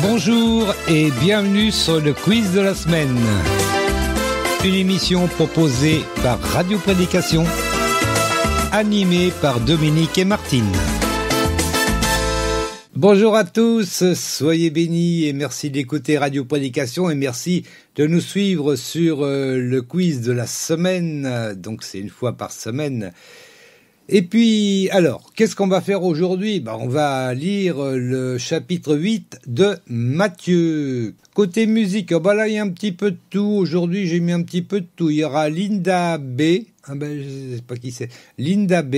Bonjour et bienvenue sur le quiz de la semaine. Une émission proposée par Radio Prédication, animée par Dominique et Martine. Bonjour à tous, soyez bénis et merci d'écouter Radio Prédication et merci de nous suivre sur le quiz de la semaine. Donc c'est une fois par semaine. Et puis, alors, qu'est-ce qu'on va faire aujourd'hui ? On va lire le chapitre 8 de Matthieu. Côté musique, là, il y a un petit peu de tout. Aujourd'hui, j'ai mis un petit peu de tout. Il y aura Linda B. Je ne sais pas qui c'est. Linda B.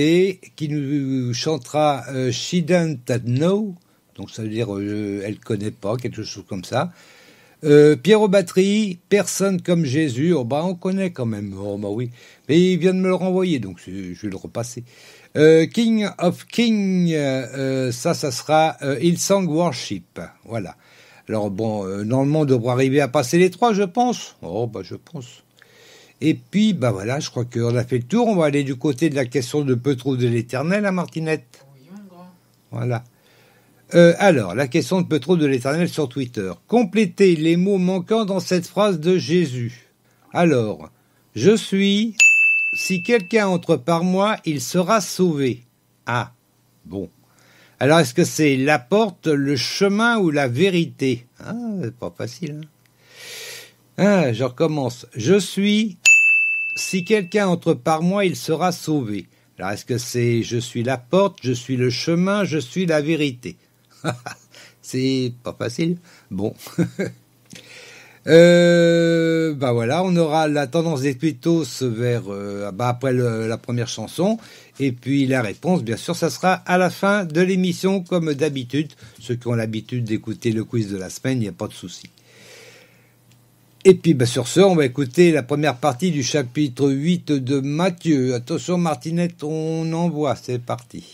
qui nous chantera She Don't Know. Donc, ça veut dire elle connaît pas, quelque chose comme ça. Pierre aux batteries, Personne comme Jésus. On connaît quand même. Oui. Mais il vient de me le renvoyer, donc je vais le repasser. King of King, ça sera Hillsong Worship. Voilà. Alors normalement, on devrait arriver à passer les trois, je pense. Je pense. Et puis, voilà, je crois qu'on a fait le tour. On va aller du côté de la question de Peu trouve de l'Éternel, à Martinette. Oui, mon grand. Voilà. Alors, la question de Peu trouve de l'Éternel sur Twitter. Complétez les mots manquants dans cette phrase de Jésus. Alors, je suis... Si quelqu'un entre par moi, il sera sauvé. Ah, bon. Alors, est-ce que c'est la porte, le chemin ou la vérité ? C'est pas facile. Je recommence. Je suis... Si quelqu'un entre par moi, il sera sauvé. Alors, est-ce que c'est je suis la porte, je suis le chemin, je suis la vérité ? C'est pas facile. Bon. Voilà, on aura la tendance des tweetos vers après la première chanson, et puis la réponse, bien sûr, ça sera à la fin de l'émission, comme d'habitude. Ceux qui ont l'habitude d'écouter le quiz de la semaine, il n'y a pas de souci. Et puis, sur ce, on va écouter la première partie du chapitre 8 de Matthieu. Attention, Martinette, on envoie, c'est parti.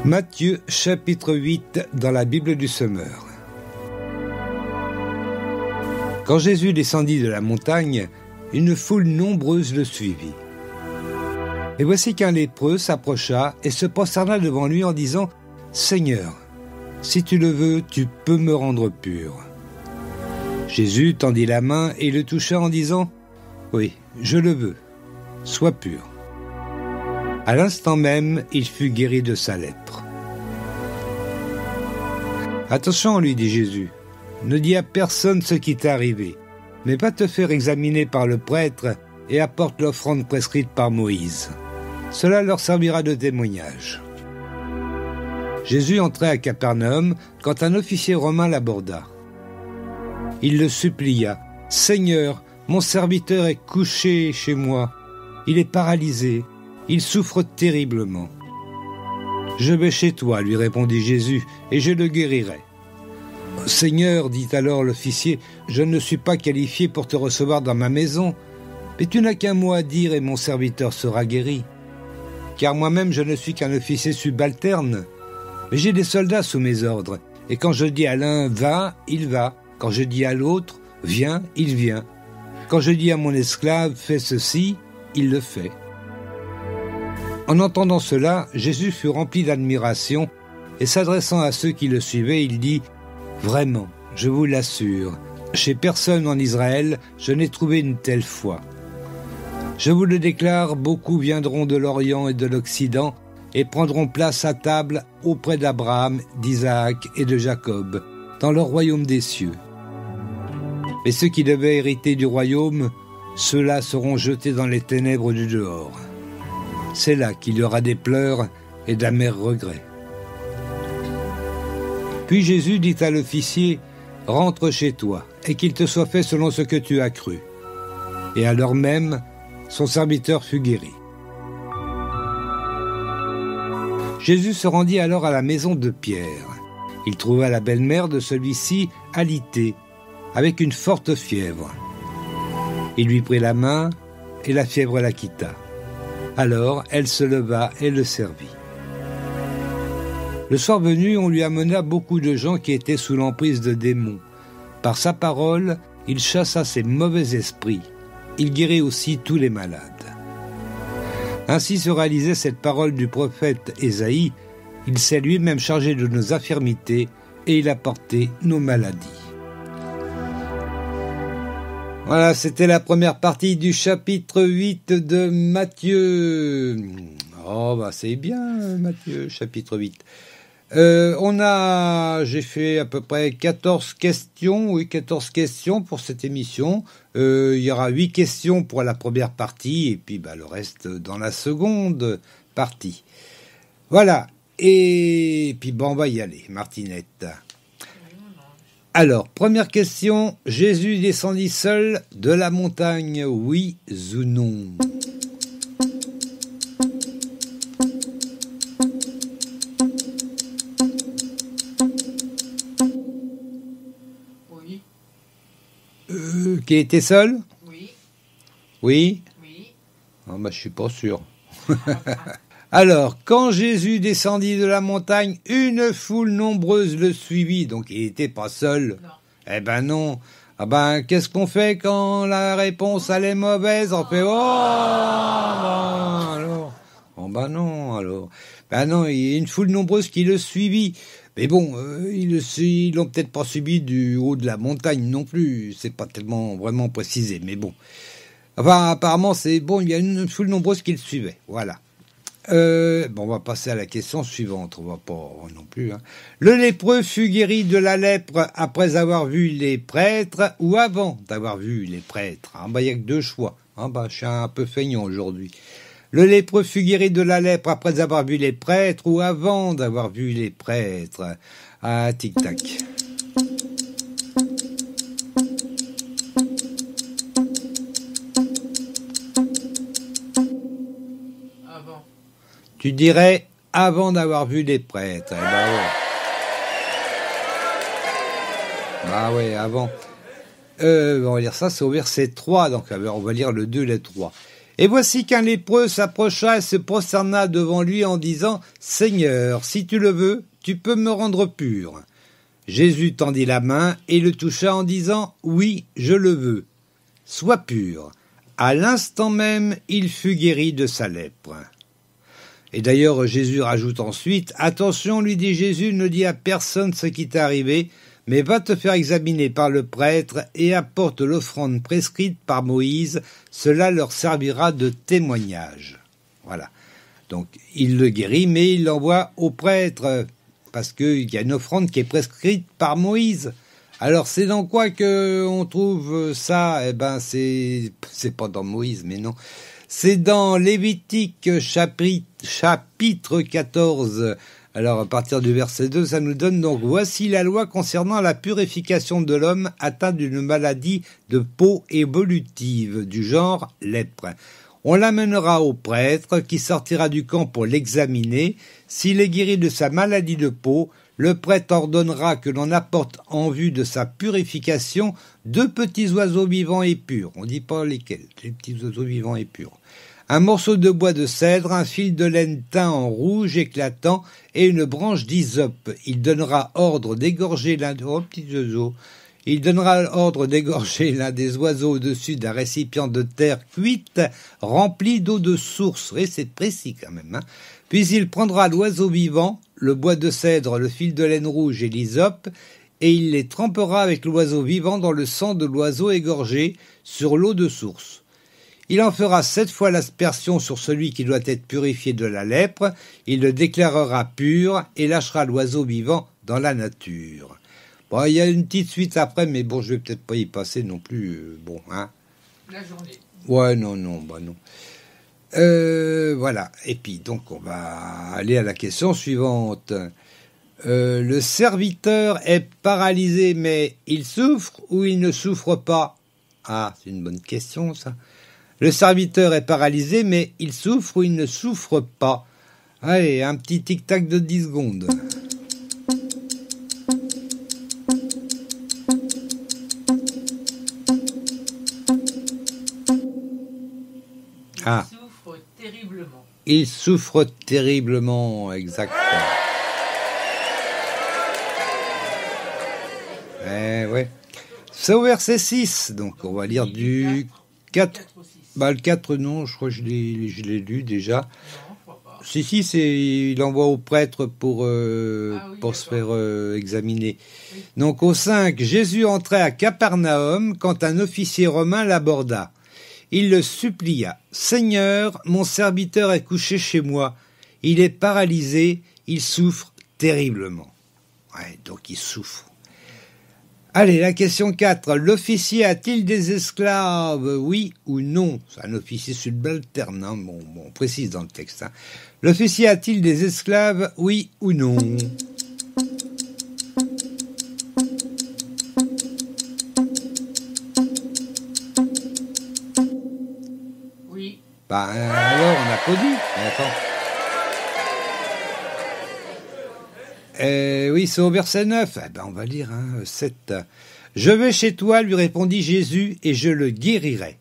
Matthieu, chapitre 8, dans la Bible du Semeur. Quand Jésus descendit de la montagne, une foule nombreuse le suivit. Et voici qu'un lépreux s'approcha et se prosterna devant lui en disant « Seigneur, si tu le veux, tu peux me rendre pur. » Jésus tendit la main et le toucha en disant « Oui, je le veux, sois pur. » À l'instant même, il fut guéri de sa lèpre. « Attention, lui dit Jésus, ne dis à personne ce qui t'est arrivé, mais va te faire examiner par le prêtre et apporte l'offrande prescrite par Moïse. Cela leur servira de témoignage. » Jésus entrait à Capernaum quand un officier romain l'aborda. Il le supplia. « Seigneur, mon serviteur est couché chez moi. Il est paralysé. Il souffre terriblement. »« Je vais chez toi, lui répondit Jésus, et je le guérirai. »« Seigneur, dit alors l'officier, je ne suis pas qualifié pour te recevoir dans ma maison, mais tu n'as qu'un mot à dire et mon serviteur sera guéri. Car moi-même je ne suis qu'un officier subalterne, mais j'ai des soldats sous mes ordres, et quand je dis à l'un va, il va, quand je dis à l'autre viens, il vient, quand je dis à mon esclave fais ceci, il le fait. » En entendant cela, Jésus fut rempli d'admiration, et s'adressant à ceux qui le suivaient, il dit « Vraiment, je vous l'assure, chez personne en Israël, je n'ai trouvé une telle foi. Je vous le déclare, beaucoup viendront de l'Orient et de l'Occident, et prendront place à table auprès d'Abraham, d'Isaac et de Jacob, dans le royaume des cieux. Mais ceux qui devaient hériter du royaume, ceux-là seront jetés dans les ténèbres du dehors. C'est là qu'il y aura des pleurs et d'amers regrets. » Puis Jésus dit à l'officier « Rentre chez toi, et qu'il te soit fait selon ce que tu as cru. » Et à l'heure même, son serviteur fut guéri. Jésus se rendit alors à la maison de Pierre. Il trouva la belle-mère de celui-ci alitée, avec une forte fièvre. Il lui prit la main, et la fièvre la quitta. Alors elle se leva et le servit. Le soir venu, on lui amena beaucoup de gens qui étaient sous l'emprise de démons. Par sa parole, il chassa ces mauvais esprits. Il guérit aussi tous les malades. Ainsi se réalisait cette parole du prophète Ésaïe. Il s'est lui-même chargé de nos infirmités et il a porté nos maladies. Voilà, c'était la première partie du chapitre 8 de Matthieu. Oh, bah c'est bien, Matthieu, chapitre 8. J'ai fait à peu près 14 questions, oui, 14 questions pour cette émission. Il y aura 8 questions pour la première partie et puis le reste dans la seconde partie. Voilà, et puis on va y aller, Martinette. Alors, première question, Jésus descendit seul de la montagne, oui ou non? Oui. Qui était seul? Oui. Oui? Oui. Oh, je suis pas sûr. Alors, quand Jésus descendit de la montagne, une foule nombreuse le suivit. Donc, il n'était pas seul. Non. Eh ben non. Ah ben, qu'est-ce qu'on fait quand la réponse elle est mauvaise? On fait oh alors. Oh ben non alors. Ben non, il y a une foule nombreuse qui le suivit. Mais bon, ils l'ont peut-être pas suivi du haut de la montagne non plus. C'est pas tellement vraiment précisé, mais bon. Enfin, apparemment, c'est bon. Il y a une foule nombreuse qui le suivait. Voilà. On va passer à la question suivante. On va pas non plus. Hein. Le lépreux fut guéri de la lèpre après avoir vu les prêtres ou avant d'avoir vu les prêtres. Il n'y a que deux choix. Je suis un peu feignant aujourd'hui. Le lépreux fut guéri de la lèpre après avoir vu les prêtres ou avant d'avoir vu les prêtres. Ah, tic-tac. Tu dirais avant d'avoir vu les prêtres. Eh ben ouais. Ah ouais, avant. On va lire ça, c'est au verset 3, donc on va lire le 2 et le 3. Et voici qu'un lépreux s'approcha et se prosterna devant lui en disant « Seigneur, si tu le veux, tu peux me rendre pur. » Jésus tendit la main et le toucha en disant « Oui, je le veux. Sois pur. » À l'instant même, il fut guéri de sa lèpre. Et d'ailleurs, Jésus rajoute ensuite « Attention, lui dit Jésus, ne dis à personne ce qui t'est arrivé, mais va te faire examiner par le prêtre et apporte l'offrande prescrite par Moïse, cela leur servira de témoignage. » Voilà. Donc, il le guérit, mais il l'envoie au prêtre, parce qu'il y a une offrande qui est prescrite par Moïse. Alors, c'est dans quoi qu'on trouve ça? Eh ben, c'est pas dans Moïse, mais non. C'est dans Lévitique chapitre 14. Alors, à partir du verset 2, ça nous donne donc « Voici la loi concernant la purification de l'homme atteint d'une maladie de peau évolutive, du genre lèpre. On l'amènera au prêtre qui sortira du camp pour l'examiner. S'il est guéri de sa maladie de peau, le prêtre ordonnera que l'on apporte en vue de sa purification 2 petits oiseaux vivants et purs. » On ne dit pas lesquels, les petits oiseaux vivants et purs. Un morceau de bois de cèdre, un fil de laine teint en rouge éclatant et une branche d'hysope. Il donnera ordre d'égorger l'un des oiseaux au-dessus d'un récipient de terre cuite rempli d'eau de source. Et c'est précis quand même. Puis il prendra l'oiseau vivant, le bois de cèdre, le fil de laine rouge et l'hysope, et il les trempera avec l'oiseau vivant dans le sang de l'oiseau égorgé sur l'eau de source. Il en fera 7 fois l'aspersion sur celui qui doit être purifié de la lèpre, il le déclarera pur et lâchera l'oiseau vivant dans la nature. Bon, il y a une petite suite après, mais bon, je vais peut-être pas y passer non plus, La journée. Ouais, non. Voilà, et puis donc on va aller à la question suivante. Le serviteur est paralysé, mais il souffre ou il ne souffre pas? Ah, c'est une bonne question ça. Le serviteur est paralysé, mais il souffre ou il ne souffre pas? Allez, un petit tic-tac de 10 secondes. Il souffre terriblement. Il souffre terriblement, exactement. Ouais. C'est au verset 6, donc on va lire du 4. Le 4, non, je crois que je l'ai lu déjà. Non, je crois pas. Si, il envoie au prêtre pour se faire examiner. Oui. Donc au 5, Jésus entrait à Capernaum quand un officier romain l'aborda. Il le supplia. « Seigneur, mon serviteur est couché chez moi. Il est paralysé, il souffre terriblement. » Ouais, donc il souffre. Allez, la question 4. L'officier a-t-il des esclaves, oui ou non? C'est un officier subalterne, hein, bon, on précise dans le texte. Hein. L'officier a-t-il des esclaves, oui ou non? Oui. Bah, alors, on applaudit. Attends. Oui, c'est au verset 9. Eh ben, on va lire, 7. « Je vais chez toi, lui répondit Jésus, et je le guérirai. »«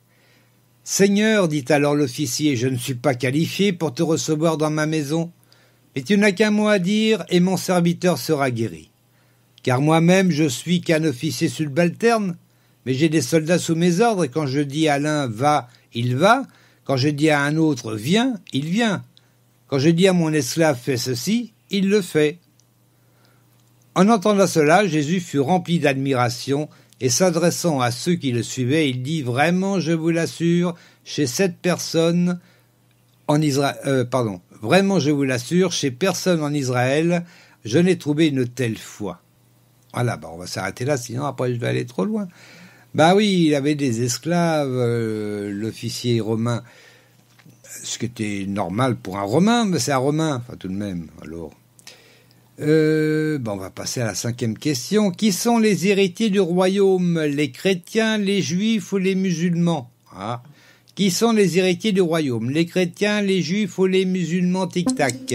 Seigneur, dit alors l'officier, je ne suis pas qualifié pour te recevoir dans ma maison, mais tu n'as qu'un mot à dire, et mon serviteur sera guéri. Car moi-même, je suis qu'un officier subalterne, mais j'ai des soldats sous mes ordres, et quand je dis à l'un « va », il va, quand je dis à un autre « viens », il vient. Quand je dis à mon esclave « fais ceci », il le fait. En entendant cela, Jésus fut rempli d'admiration et s'adressant à ceux qui le suivaient, il dit « Vraiment, je vous l'assure, chez cette personne en Israël, vraiment, je vous l'assure, chez personne en Israël, je n'ai trouvé une telle foi. » Voilà, on va s'arrêter là, sinon après je vais aller trop loin. Bah oui, il avait des esclaves, l'officier romain, ce qui était normal pour un Romain, mais c'est un Romain, enfin tout de même, alors... on va passer à la 5e question. Qui sont les héritiers du royaume? Les chrétiens, les juifs ou les musulmans? Qui sont les héritiers du royaume? Les chrétiens, les juifs ou les musulmans? Tic-tac.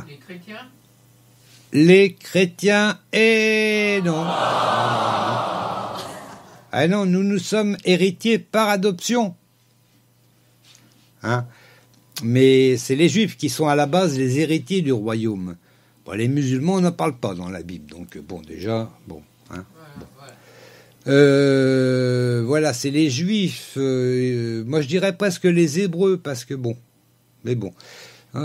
Les chrétiens? Les chrétiens, et non. Ah non, nous sommes héritiers par adoption. Mais c'est les juifs qui sont à la base les héritiers du royaume. Bon, les musulmans, on n'en parle pas dans la Bible. Donc, déjà. Voilà, c'est les juifs. Moi, je dirais presque les hébreux, parce que Mais bon.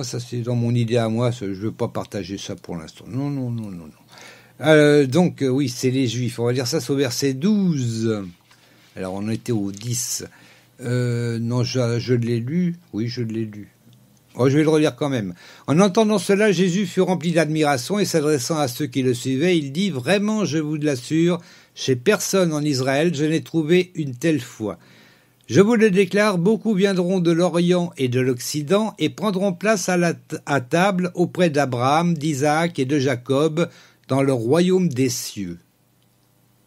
Ça, c'est dans mon idée à moi. Je ne veux pas partager ça pour l'instant. Non. Donc, oui, c'est les juifs. On va dire ça, c'est au verset 12. Alors, on était au 10. Non, je l'ai lu. Oui, je l'ai lu. Je vais le relire quand même. En entendant cela, Jésus fut rempli d'admiration et s'adressant à ceux qui le suivaient, il dit « Vraiment, je vous l'assure, chez personne en Israël, je n'ai trouvé une telle foi. Je vous le déclare, beaucoup viendront de l'Orient et de l'Occident et prendront place à table auprès d'Abraham, d'Isaac et de Jacob dans le royaume des cieux. »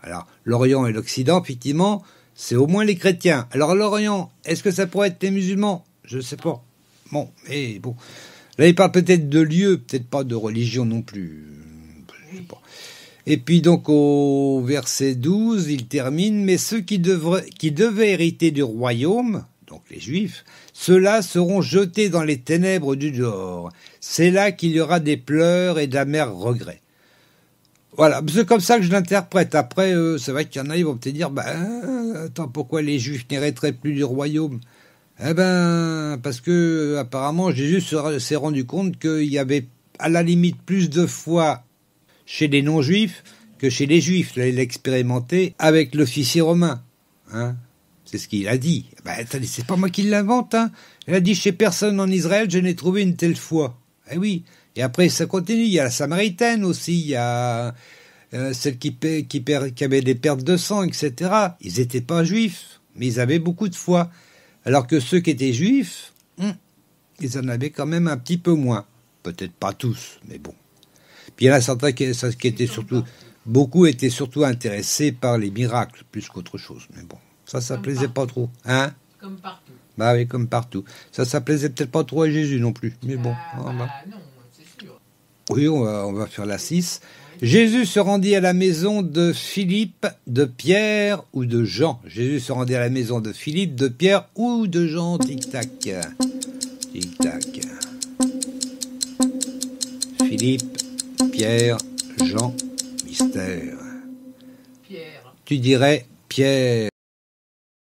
Alors, l'Orient et l'Occident, effectivement, c'est au moins les chrétiens. Alors, l'Orient, est-ce que ça pourrait être les musulmans? Je ne sais pas. Mais bon. Là, il parle peut-être de lieu, peut-être pas de religion non plus. Je sais pas. Et puis donc au verset 12, il termine « Mais ceux qui devaient hériter du royaume, donc les Juifs, ceux-là seront jetés dans les ténèbres du dehors. C'est là qu'il y aura des pleurs et d'amers regrets. » Voilà, c'est comme ça que je l'interprète. Après, c'est vrai qu'il y en a, ils vont peut-être dire « Attends, pourquoi les Juifs n'hériteraient plus du royaume ?» Parce que apparemment Jésus s'est rendu compte qu'il y avait à la limite plus de foi chez les non-juifs que chez les juifs. Là, il l'a expérimenté avec l'officier romain. C'est ce qu'il a dit. Attendez, c'est pas moi qui l'invente. Il a dit chez personne en Israël, je n'ai trouvé une telle foi. Eh oui. Et après, ça continue. Il y a la Samaritaine aussi. Il y a celle qui avait des pertes de sang, etc. Ils n'étaient pas juifs, mais ils avaient beaucoup de foi. Alors que ceux qui étaient juifs, ils en avaient quand même un petit peu moins. Peut-être pas tous, mais bon. Puis il y en a certains qui étaient surtout... Beaucoup étaient surtout intéressés par les miracles, plus qu'autre chose. Mais bon, ça plaisait pas trop. Comme partout. Bah oui, comme partout. Ça plaisait peut-être pas trop à Jésus non plus. Mais bon. Non, c'est sûr. Oui, on va faire la 6. Jésus se rendit à la maison de Philippe, de Pierre ou de Jean. Jésus se rendit à la maison de Philippe, de Pierre ou de Jean. Tic-tac. Tic-tac. Philippe, Pierre, Jean, mystère. tu dirais Pierre.